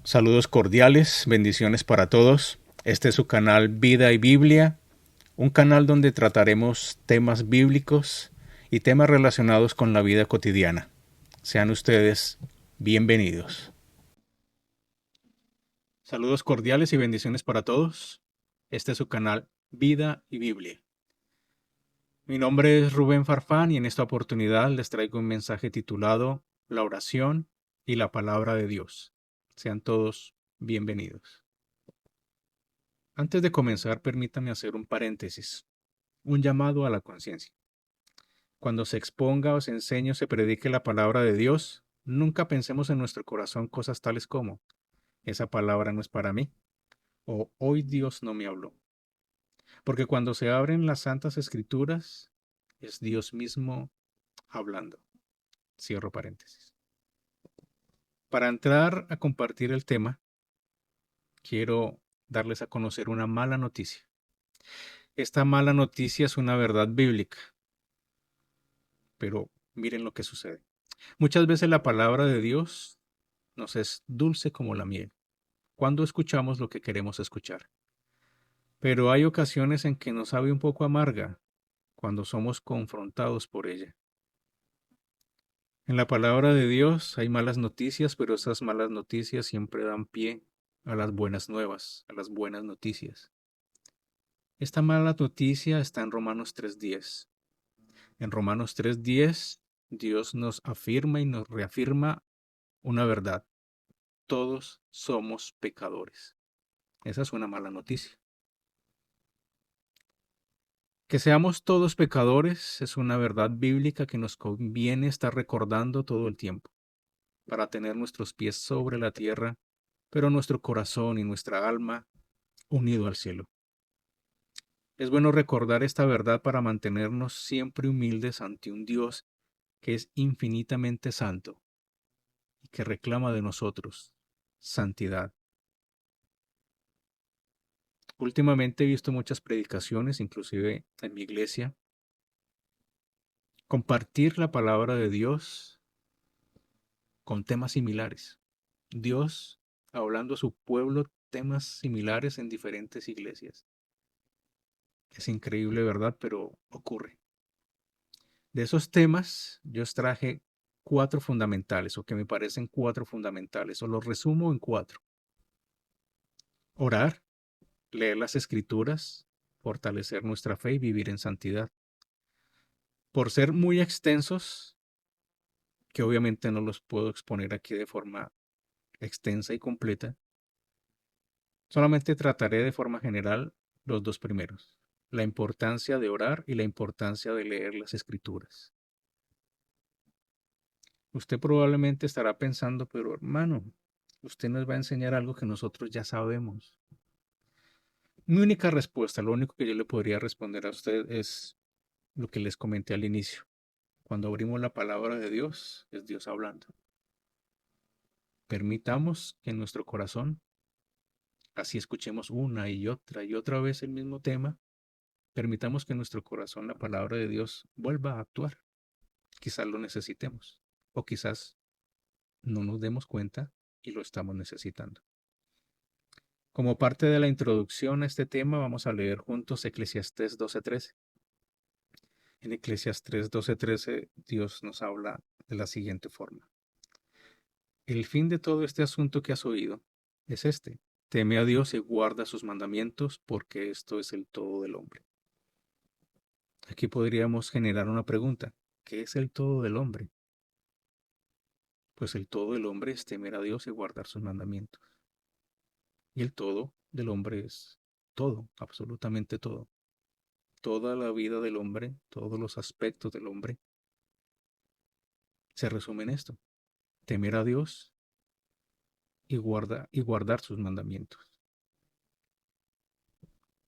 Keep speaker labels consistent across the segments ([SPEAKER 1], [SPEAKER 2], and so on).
[SPEAKER 1] Saludos cordiales, bendiciones para todos. Este es su canal Vida y Biblia, un canal donde trataremos temas bíblicos y temas relacionados con la vida cotidiana. Sean ustedes bienvenidos. Saludos cordiales y bendiciones para todos. Este es su canal Vida y Biblia. Mi nombre es Rubén Farfán y en esta oportunidad les traigo un mensaje titulado La oración y la palabra de Dios. Sean todos bienvenidos. Antes de comenzar, permítame hacer un paréntesis, un llamado a la conciencia. Cuando se exponga o se enseñe o se predique la palabra de Dios, nunca pensemos en nuestro corazón cosas tales como, esa palabra no es para mí, o hoy Dios no me habló. Porque cuando se abren las santas escrituras, es Dios mismo hablando. Cierro paréntesis. Para entrar a compartir el tema, quiero darles a conocer una mala noticia. Esta mala noticia es una verdad bíblica, pero miren lo que sucede. Muchas veces la palabra de Dios nos es dulce como la miel, cuando escuchamos lo que queremos escuchar. Pero hay ocasiones en que nos sabe un poco amarga, cuando somos confrontados por ella. En la palabra de Dios hay malas noticias, pero esas malas noticias siempre dan pie a las buenas nuevas, a las buenas noticias. Esta mala noticia está en Romanos 3:10. En Romanos 3:10, Dios nos afirma y nos reafirma una verdad. Todos somos pecadores. Esa es una mala noticia. Que seamos todos pecadores es una verdad bíblica que nos conviene estar recordando todo el tiempo, para tener nuestros pies sobre la tierra, pero nuestro corazón y nuestra alma unido al cielo. Es bueno recordar esta verdad para mantenernos siempre humildes ante un Dios que es infinitamente santo y que reclama de nosotros santidad. Últimamente he visto muchas predicaciones, inclusive en mi iglesia, compartir la palabra de Dios con temas similares. Dios hablando a su pueblo temas similares en diferentes iglesias. Es increíble, ¿verdad? Pero ocurre. De esos temas, yo extraje cuatro fundamentales, o que me parecen cuatro fundamentales, o los resumo en cuatro. Orar, leer las escrituras, fortalecer nuestra fe y vivir en santidad. Por ser muy extensos, que obviamente no los puedo exponer aquí de forma extensa y completa, solamente trataré de forma general los dos primeros, la importancia de orar y la importancia de leer las escrituras. Usted probablemente estará pensando, pero hermano, usted nos va a enseñar algo que nosotros ya sabemos. Mi única respuesta, lo único que yo le podría responder a usted es lo que les comenté al inicio. Cuando abrimos la palabra de Dios, es Dios hablando. Permitamos que en nuestro corazón, así escuchemos una y otra vez el mismo tema, permitamos que en nuestro corazón la palabra de Dios vuelva a actuar. Quizás lo necesitemos o quizás no nos demos cuenta y lo estamos necesitando. Como parte de la introducción a este tema, vamos a leer juntos Eclesiastés 12:13. En Eclesiastés 12:13, Dios nos habla de la siguiente forma. El fin de todo este asunto que has oído es este. Teme a Dios y guarda sus mandamientos, porque esto es el todo del hombre. Aquí podríamos generar una pregunta. ¿Qué es el todo del hombre? Pues el todo del hombre es temer a Dios y guardar sus mandamientos. Y el todo del hombre es todo, absolutamente todo. Toda la vida del hombre, todos los aspectos del hombre, se resume en esto. Temer a Dios y guardar sus mandamientos.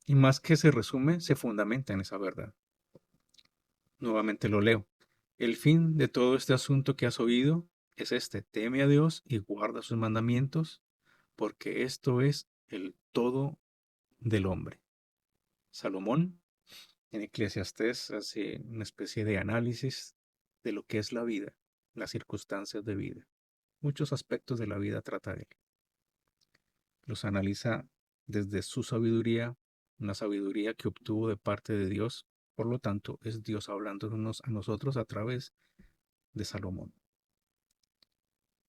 [SPEAKER 1] Y más que se resume, se fundamenta en esa verdad. Nuevamente lo leo. El fin de todo este asunto que has oído es este. Teme a Dios y guarda sus mandamientos, porque esto es el todo del hombre. Salomón, en Eclesiastés, hace una especie de análisis de lo que es la vida, las circunstancias de vida. Muchos aspectos de la vida trata de él. los analiza desde su sabiduría, una sabiduría que obtuvo de parte de Dios. Por lo tanto, es Dios hablándonos a nosotros a través de Salomón.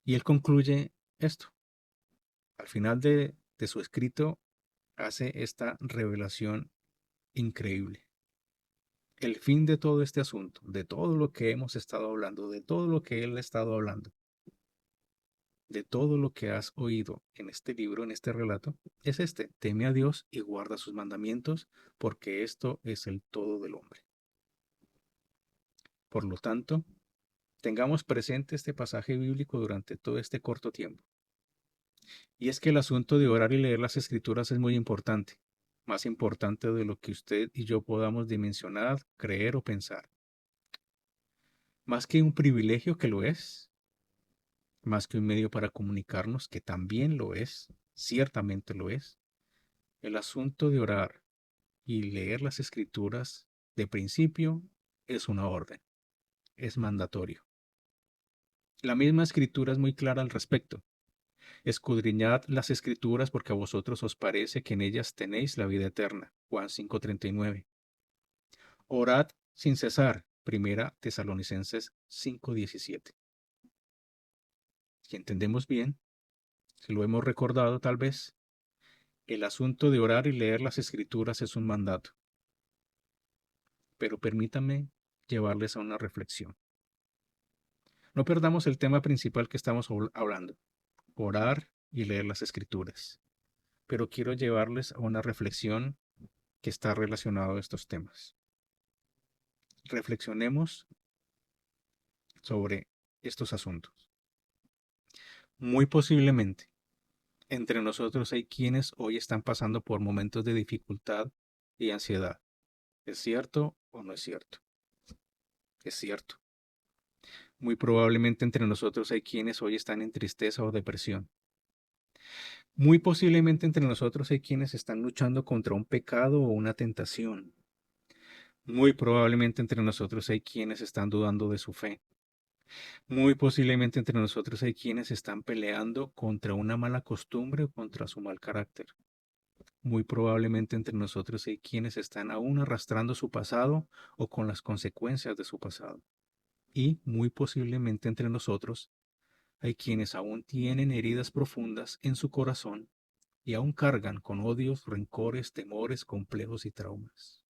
[SPEAKER 1] Y él concluye esto. Al final de su escrito hace esta revelación increíble. El fin de todo este asunto, de todo lo que hemos estado hablando, de todo lo que él ha estado hablando, de todo lo que has oído en este libro, en este relato, es este: teme a Dios y guarda sus mandamientos, porque esto es el todo del hombre. Por lo tanto, tengamos presente este pasaje bíblico durante todo este corto tiempo. Y es que el asunto de orar y leer las escrituras es muy importante, más importante de lo que usted y yo podamos dimensionar, creer o pensar. Más que un privilegio, que lo es, más que un medio para comunicarnos, que también lo es, ciertamente lo es, el asunto de orar y leer las escrituras de principio es una orden, es mandatorio. La misma escritura es muy clara al respecto. Escudriñad las escrituras porque a vosotros os parece que en ellas tenéis la vida eterna. Juan 5:39. Orad sin cesar. Primera Tesalonicenses 5:17. Si entendemos bien, si lo hemos recordado tal vez, el asunto de orar y leer las escrituras es un mandato. Pero permítanme llevarles a una reflexión. No perdamos el tema principal que estamos hablando: orar y leer las escrituras. Pero quiero llevarles a una reflexión que está relacionada a estos temas. Reflexionemos sobre estos asuntos. Muy posiblemente, entre nosotros hay quienes hoy están pasando por momentos de dificultad y ansiedad. ¿Es cierto o no es cierto? Es cierto. Muy probablemente entre nosotros hay quienes hoy están en tristeza o depresión. Muy posiblemente entre nosotros hay quienes están luchando contra un pecado o una tentación. Muy probablemente entre nosotros hay quienes están dudando de su fe. Muy posiblemente entre nosotros hay quienes están peleando contra una mala costumbre o contra su mal carácter. Muy probablemente entre nosotros hay quienes están aún arrastrando su pasado o con las consecuencias de su pasado. Y muy posiblemente entre nosotros hay quienes aún tienen heridas profundas en su corazón y aún cargan con odios, rencores, temores, complejos y traumas.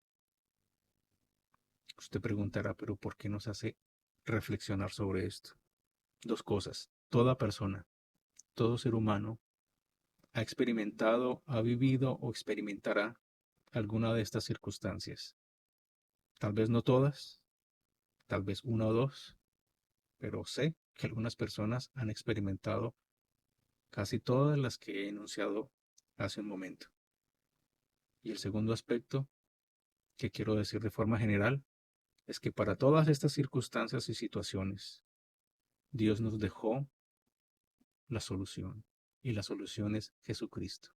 [SPEAKER 1] Usted preguntará, pero ¿por qué nos hace reflexionar sobre esto? Dos cosas. Toda persona, todo ser humano ha experimentado, ha vivido o experimentará alguna de estas circunstancias. Tal vez no todas, tal vez una o dos, pero sé que algunas personas han experimentado casi todas las que he enunciado hace un momento. Y el segundo aspecto que quiero decir de forma general es que para todas estas circunstancias y situaciones, Dios nos dejó la solución, y la solución es Jesucristo.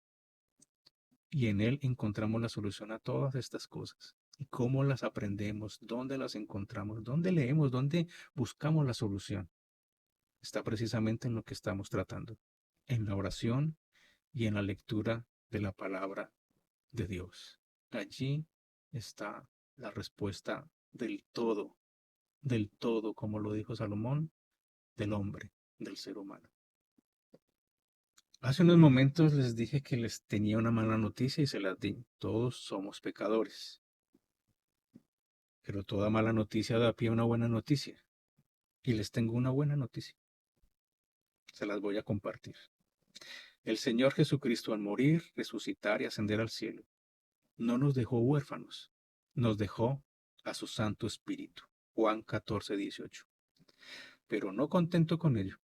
[SPEAKER 1] Y en Él encontramos la solución a todas estas cosas. ¿Y cómo las aprendemos? ¿Dónde las encontramos? ¿Dónde leemos? ¿Dónde buscamos la solución? Está precisamente en lo que estamos tratando, en la oración y en la lectura de la palabra de Dios. Allí está la respuesta del todo, como lo dijo Salomón, del hombre, del ser humano. Hace unos momentos les dije que les tenía una mala noticia y se las di. Todos somos pecadores. Pero toda mala noticia da pie a una buena noticia. Y les tengo una buena noticia. Se las voy a compartir. El Señor Jesucristo, al morir, resucitar y ascender al cielo, no nos dejó huérfanos, nos dejó a su Santo Espíritu. Juan 14:18. Pero no contento con ello,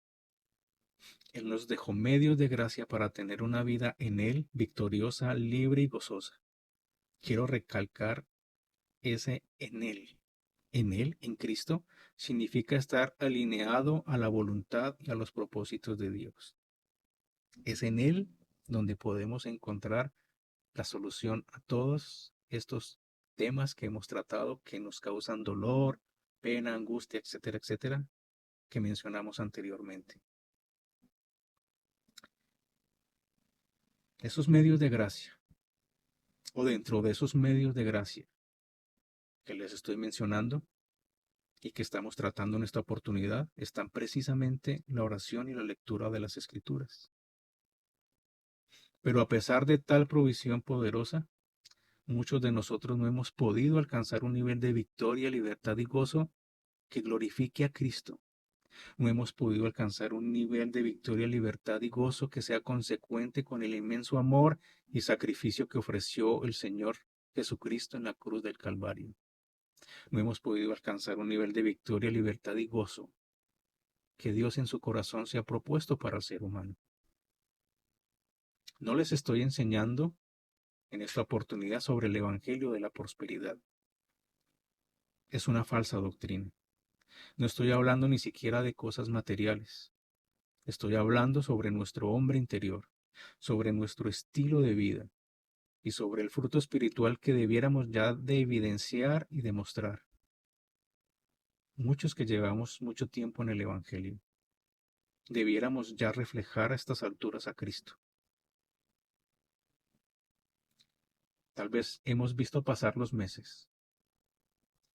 [SPEAKER 1] Él nos dejó medios de gracia para tener una vida en Él victoriosa, libre y gozosa. Quiero recalcar ese en Él. En Él, en Cristo, significa estar alineado a la voluntad y a los propósitos de Dios. Es en Él donde podemos encontrar la solución a todos estos temas que hemos tratado, que nos causan dolor, pena, angustia, etcétera, etcétera, que mencionamos anteriormente. Esos medios de gracia, o dentro de esos medios de gracia que les estoy mencionando y que estamos tratando en esta oportunidad, están precisamente la oración y la lectura de las Escrituras. Pero a pesar de tal provisión poderosa, muchos de nosotros no hemos podido alcanzar un nivel de victoria, libertad y gozo que glorifique a Cristo. No hemos podido alcanzar un nivel de victoria, libertad y gozo que sea consecuente con el inmenso amor y sacrificio que ofreció el Señor Jesucristo en la cruz del Calvario. No hemos podido alcanzar un nivel de victoria, libertad y gozo que Dios en su corazón se ha propuesto para el ser humano. No les estoy enseñando en esta oportunidad sobre el Evangelio de la prosperidad. Es una falsa doctrina. No estoy hablando ni siquiera de cosas materiales. Estoy hablando sobre nuestro hombre interior, sobre nuestro estilo de vida y sobre el fruto espiritual que debiéramos ya de evidenciar y demostrar. Muchos que llevamos mucho tiempo en el Evangelio, debiéramos ya reflejar a estas alturas a Cristo. Tal vez hemos visto pasar los meses,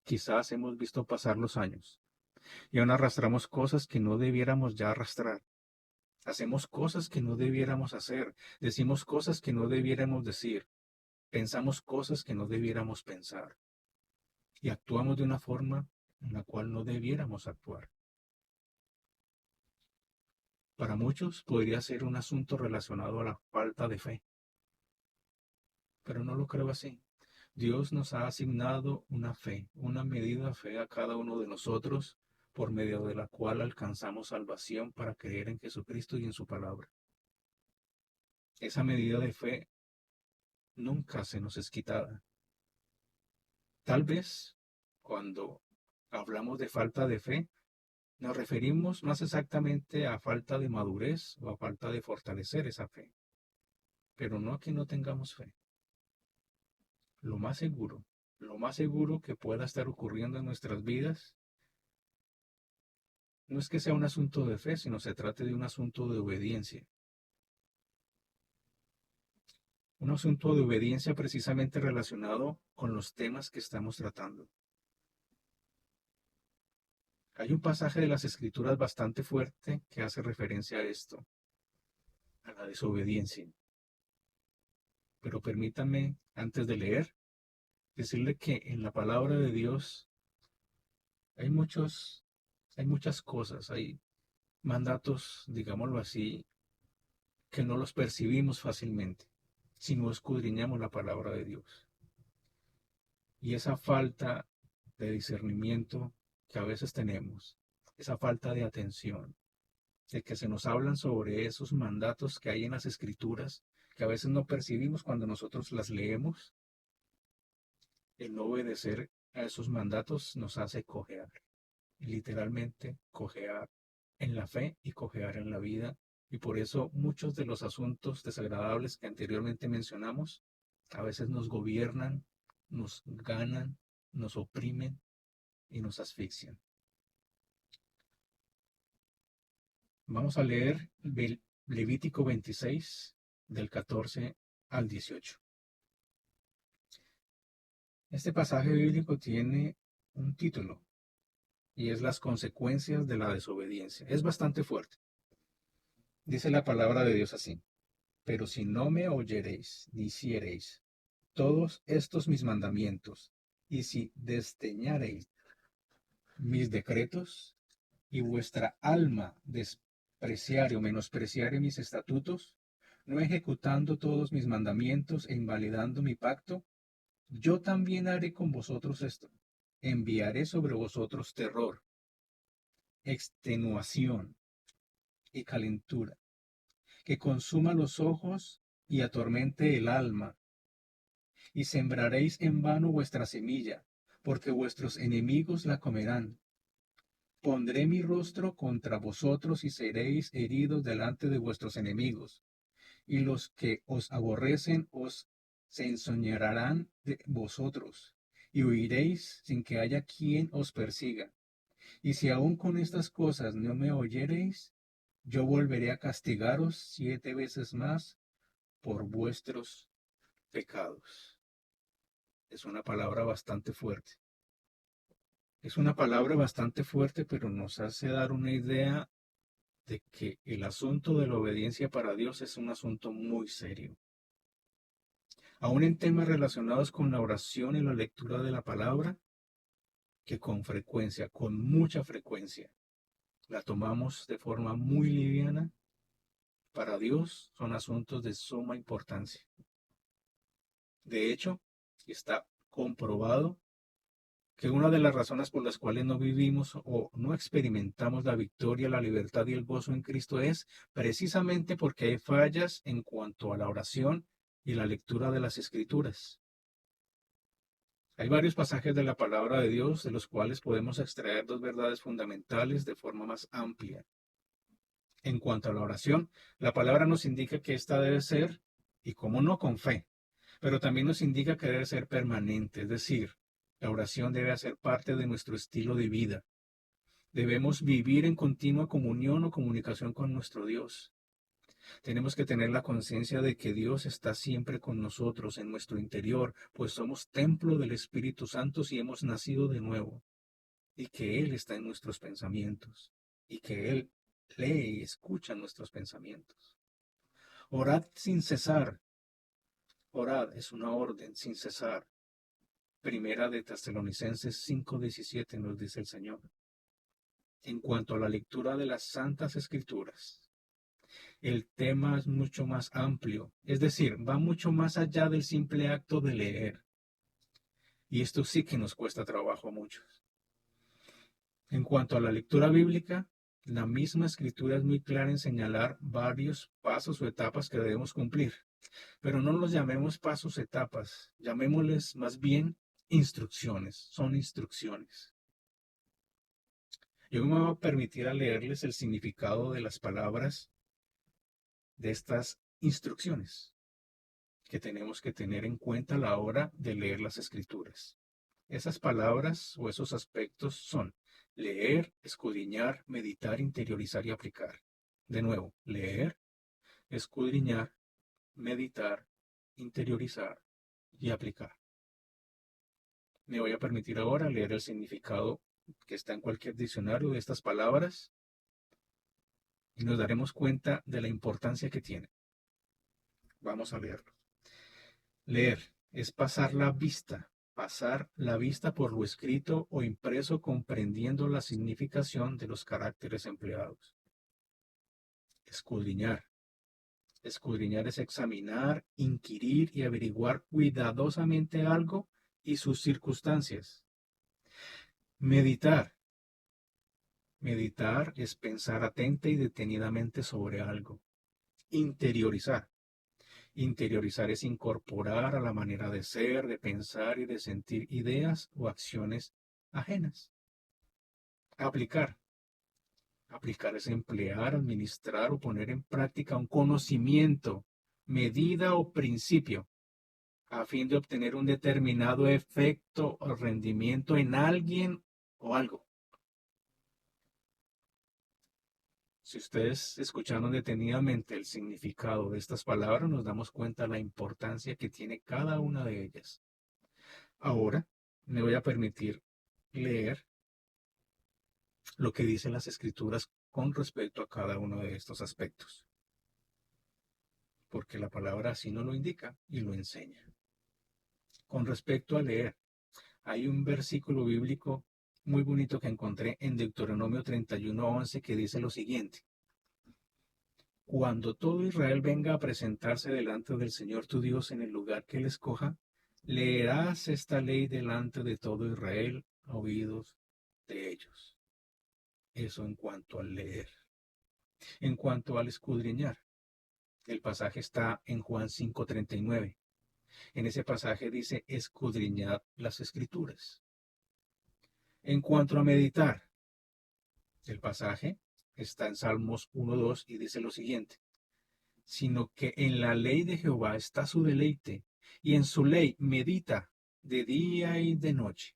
[SPEAKER 1] quizás hemos visto pasar los años, y aún arrastramos cosas que no debiéramos ya arrastrar. Hacemos cosas que no debiéramos hacer, decimos cosas que no debiéramos decir, pensamos cosas que no debiéramos pensar y actuamos de una forma en la cual no debiéramos actuar. Para muchos podría ser un asunto relacionado a la falta de fe, pero no lo creo así. Dios nos ha asignado una fe, una medida de fe a cada uno de nosotros, por medio de la cual alcanzamos salvación para creer en Jesucristo y en su palabra. Esa medida de fe nunca se nos es quitada. Tal vez cuando hablamos de falta de fe, nos referimos más exactamente a falta de madurez o a falta de fortalecer esa fe, pero no a que no tengamos fe. Lo más seguro, lo más seguro que pueda estar ocurriendo en nuestras vidas no es que sea un asunto de fe, sino se trate de un asunto de obediencia. Un asunto de obediencia precisamente relacionado con los temas que estamos tratando. Hay un pasaje de las Escrituras bastante fuerte que hace referencia a esto, a la desobediencia. Pero permítame, antes de leer, decirle que en la palabra de Dios hay muchas cosas, hay mandatos, digámoslo así, que no los percibimos fácilmente si no escudriñamos la palabra de Dios. Y esa falta de discernimiento que a veces tenemos, esa falta de atención, de que se nos hablan sobre esos mandatos que hay en las Escrituras, que a veces no percibimos cuando nosotros las leemos, el no obedecer a esos mandatos nos hace cojear, literalmente cojear en la fe y cojear en la vida. Y por eso muchos de los asuntos desagradables que anteriormente mencionamos a veces nos gobiernan, nos ganan, nos oprimen y nos asfixian. Vamos a leer Levítico 26, del 14 al 18. Este pasaje bíblico tiene un título y es las consecuencias de la desobediencia. Es bastante fuerte. Dice la palabra de Dios así: pero si no me oyereis ni hiciereis todos estos mis mandamientos, y si desdeñareis mis decretos, y vuestra alma despreciare o menospreciare mis estatutos, no ejecutando todos mis mandamientos e invalidando mi pacto, yo también haré con vosotros esto: enviaré sobre vosotros terror, extenuación y calentura, que consuma los ojos y atormente el alma, y sembraréis en vano vuestra semilla, porque vuestros enemigos la comerán. Pondré mi rostro contra vosotros y seréis heridos delante de vuestros enemigos, y los que os aborrecen os se enseñorearán de vosotros, y huiréis sin que haya quien os persiga. Y si aún con estas cosas no me oyereis, yo volveré a castigaros 7 veces más por vuestros pecados. Es una palabra bastante fuerte. Es una palabra bastante fuerte, pero nos hace dar una idea de que el asunto de la obediencia para Dios es un asunto muy serio. Aún en temas relacionados con la oración y la lectura de la palabra, que con frecuencia, con mucha frecuencia, la tomamos de forma muy liviana, para Dios son asuntos de suma importancia. De hecho, está comprobado que una de las razones por las cuales no vivimos o no experimentamos la victoria, la libertad y el gozo en Cristo es precisamente porque hay fallas en cuanto a la oración y la lectura de las Escrituras. Hay varios pasajes de la palabra de Dios de los cuales podemos extraer dos verdades fundamentales de forma más amplia. En cuanto a la oración, la palabra nos indica que ésta debe ser, y cómo no, con fe, pero también nos indica que debe ser permanente, es decir, la oración debe hacer parte de nuestro estilo de vida. Debemos vivir en continua comunión o comunicación con nuestro Dios. Tenemos que tener la conciencia de que Dios está siempre con nosotros en nuestro interior, pues somos templo del Espíritu Santo y hemos nacido de nuevo, y que Él está en nuestros pensamientos, y que Él lee y escucha nuestros pensamientos. Orad sin cesar. Orad es una orden sin cesar. Primera de Tesalonicenses 5:17 nos dice el Señor. En cuanto a la lectura de las Santas Escrituras, el tema es mucho más amplio, es decir, va mucho más allá del simple acto de leer. Y esto sí que nos cuesta trabajo a muchos. En cuanto a la lectura bíblica, la misma Escritura es muy clara en señalar varios pasos o etapas que debemos cumplir. Pero no los llamemos pasos, etapas, llamémosles más bien instrucciones, son instrucciones. Yo me voy a permitir a leerles el significado de las palabras de estas instrucciones que tenemos que tener en cuenta a la hora de leer las Escrituras. Esas palabras o esos aspectos son leer, escudriñar, meditar, interiorizar y aplicar. De nuevo, leer, escudriñar, meditar, interiorizar y aplicar. Me voy a permitir ahora leer el significado que está en cualquier diccionario de estas palabras y nos daremos cuenta de la importancia que tiene. Vamos a leerlo. Leer es pasar la vista por lo escrito o impreso comprendiendo la significación de los caracteres empleados. Escudriñar. Escudriñar es examinar, inquirir y averiguar cuidadosamente algo y sus circunstancias. Meditar. Meditar es pensar atenta y detenidamente sobre algo. Interiorizar. Interiorizar es incorporar a la manera de ser, de pensar y de sentir ideas o acciones ajenas. Aplicar. Aplicar es emplear, administrar o poner en práctica un conocimiento, medida o principio a fin de obtener un determinado efecto o rendimiento en alguien o algo. Si ustedes escucharon detenidamente el significado de estas palabras, nos damos cuenta de la importancia que tiene cada una de ellas. Ahora me voy a permitir leer lo que dicen las Escrituras con respecto a cada uno de estos aspectos, porque la palabra así nos lo indica y lo enseña. Con respecto a leer, hay un versículo bíblico muy bonito que encontré en Deuteronomio 31:11 que dice lo siguiente. Cuando todo Israel venga a presentarse delante del Señor tu Dios en el lugar que él escoja, leerás esta ley delante de todo Israel a oídos de ellos. Eso en cuanto al leer. En cuanto al escudriñar, el pasaje está en Juan 5:39. En ese pasaje dice, escudriñad las Escrituras. En cuanto a meditar, el pasaje está en Salmos 1:2 y dice lo siguiente, sino que en la ley de Jehová está su deleite, y en su ley medita de día y de noche.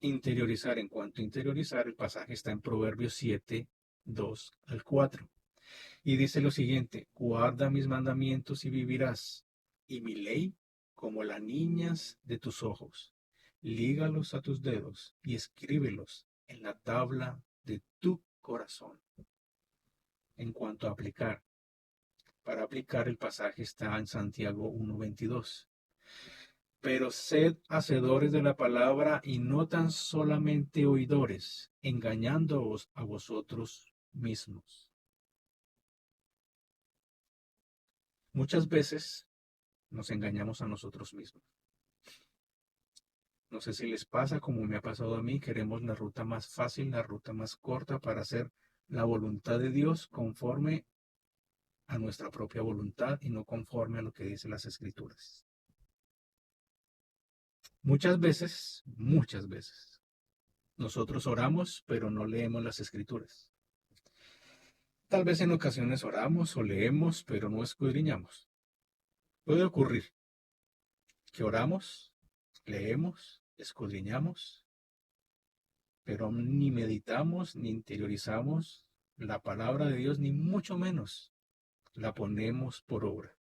[SPEAKER 1] Interiorizar, en cuanto a interiorizar, el pasaje está en Proverbios 7:2 al 4. Y dice lo siguiente: guarda mis mandamientos y vivirás, y mi ley como las niñas de tus ojos. Lígalos a tus dedos y escríbelos en la tabla de tu corazón. En cuanto a aplicar, para aplicar el pasaje está en Santiago 1:22. Pero sed hacedores de la palabra y no tan solamente oidores, engañándoos a vosotros mismos. Muchas veces nos engañamos a nosotros mismos. No sé si les pasa como me ha pasado a mí, queremos la ruta más fácil, la ruta más corta para hacer la voluntad de Dios conforme a nuestra propia voluntad y no conforme a lo que dicen las Escrituras. Muchas veces, nosotros oramos, pero no leemos las Escrituras. Tal vez en ocasiones oramos o leemos, pero no escudriñamos. Puede ocurrir que oramos, leemos, escudriñamos, pero ni meditamos, ni interiorizamos la palabra de Dios, ni mucho menos la ponemos por obra.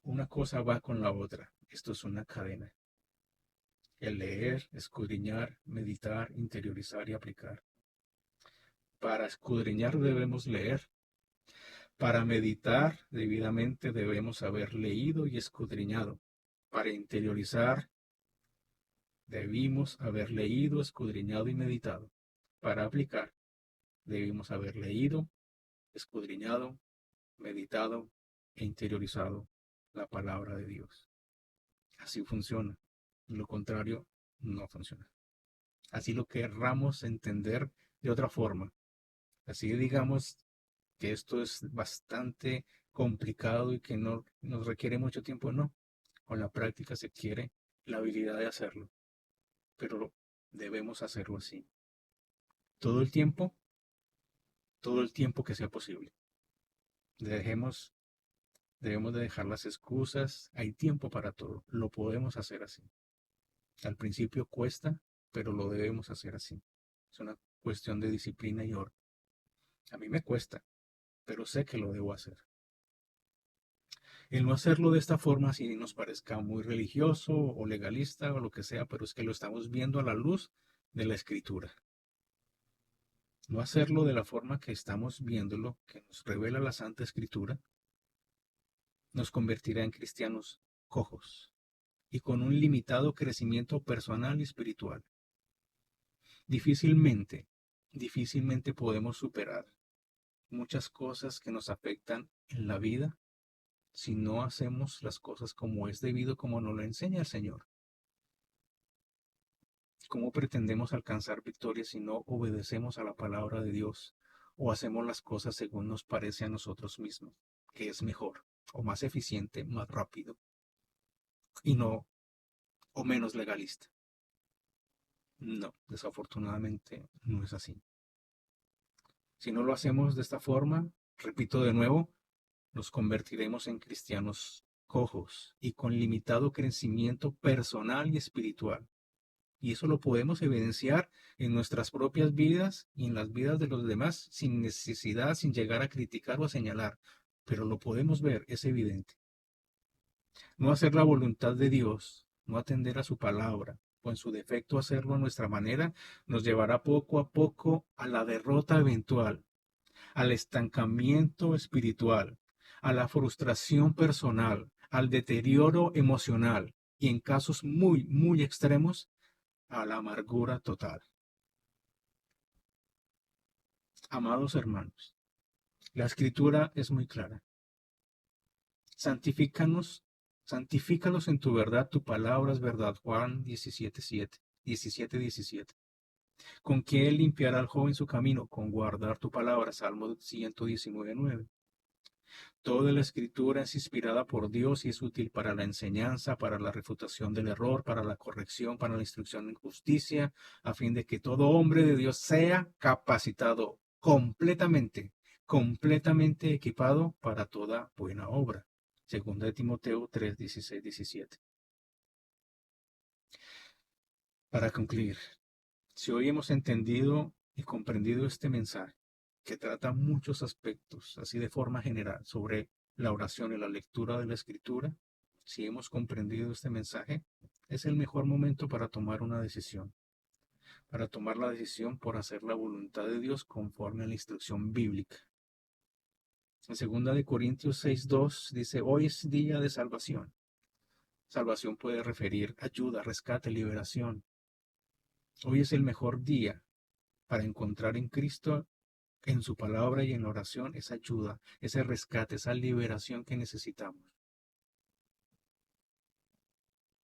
[SPEAKER 1] Una cosa va con la otra. Esto es una cadena. El leer, escudriñar, meditar, interiorizar y aplicar. Para escudriñar debemos leer. Para meditar debidamente debemos haber leído y escudriñado. Para interiorizar debimos haber leído, escudriñado y meditado. Para aplicar debimos haber leído, escudriñado, meditado e interiorizado la palabra de Dios. Así funciona. Lo contrario no funciona. Así lo querramos entender de otra forma. Así digamos que esto es bastante complicado y que no nos requiere mucho tiempo, no. Con la práctica se quiere la habilidad de hacerlo, pero debemos hacerlo así. Todo el tiempo, todo el tiempo que sea posible. Dejemos, debemos de dejar las excusas, hay tiempo para todo, lo podemos hacer así. Al principio cuesta, pero lo debemos hacer así. Es una cuestión de disciplina y orden. A mí me cuesta, pero sé que lo debo hacer. El no hacerlo de esta forma, si nos parezca muy religioso o legalista o lo que sea, pero es que lo estamos viendo a la luz de la escritura. No hacerlo de la forma que estamos viéndolo, que nos revela la Santa Escritura, nos convertirá en cristianos cojos y con un limitado crecimiento personal y espiritual. Difícilmente podemos superar muchas cosas que nos afectan en la vida si no hacemos las cosas como es debido, como nos lo enseña el Señor. ¿Cómo pretendemos alcanzar victoria si no obedecemos a la palabra de Dios o hacemos las cosas según nos parece a nosotros mismos, que es mejor o más eficiente, más rápido y no o menos legalista? No, desafortunadamente no es así. Si no lo hacemos de esta forma, repito de nuevo, nos convertiremos en cristianos cojos y con limitado crecimiento personal y espiritual. Y eso lo podemos evidenciar en nuestras propias vidas y en las vidas de los demás sin necesidad, sin llegar a criticar o a señalar. Pero lo podemos ver, es evidente. No hacer la voluntad de Dios, no atender a su palabra, o en su defecto hacerlo a nuestra manera, nos llevará poco a poco a la derrota eventual, al estancamiento espiritual, a la frustración personal, al deterioro emocional y en casos muy extremos, a la amargura total. Amados hermanos, la escritura es muy clara. Santifícanos, santifícalos en tu verdad, tu palabra es verdad. Juan 17:17. ¿Con qué limpiará al joven su camino? Con guardar tu palabra. Salmo 119:9. Toda la escritura es inspirada por Dios y es útil para la enseñanza, para la refutación del error, para la corrección, para la instrucción en justicia, a fin de que todo hombre de Dios sea capacitado completamente equipado para toda buena obra. Segunda de Timoteo 3:16-17. Para concluir, si hoy hemos entendido y comprendido este mensaje, que trata muchos aspectos, así de forma general, sobre la oración y la lectura de la Escritura, si hemos comprendido este mensaje, es el mejor momento para tomar una decisión, para tomar la decisión por hacer la voluntad de Dios conforme a la instrucción bíblica. En 2 Corintios 6:2 dice, hoy es día de salvación. Salvación puede referir ayuda, rescate, liberación. Hoy es el mejor día para encontrar en Cristo, en su palabra y en la oración, esa ayuda, ese rescate, esa liberación que necesitamos.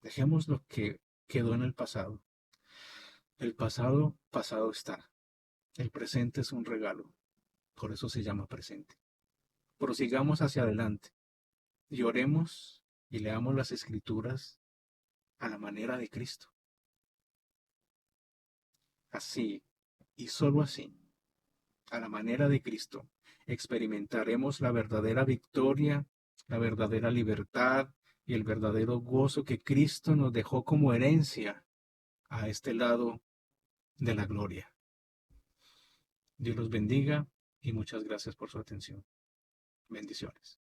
[SPEAKER 1] Dejemos lo que quedó en el pasado. El pasado, pasado está. El presente es un regalo. Por eso se llama presente. Prosigamos hacia adelante y oremos y leamos las Escrituras a la manera de Cristo. Así, y solo así, a la manera de Cristo, experimentaremos la verdadera victoria, la verdadera libertad y el verdadero gozo que Cristo nos dejó como herencia a este lado de la gloria. Dios los bendiga y muchas gracias por su atención. Bendiciones.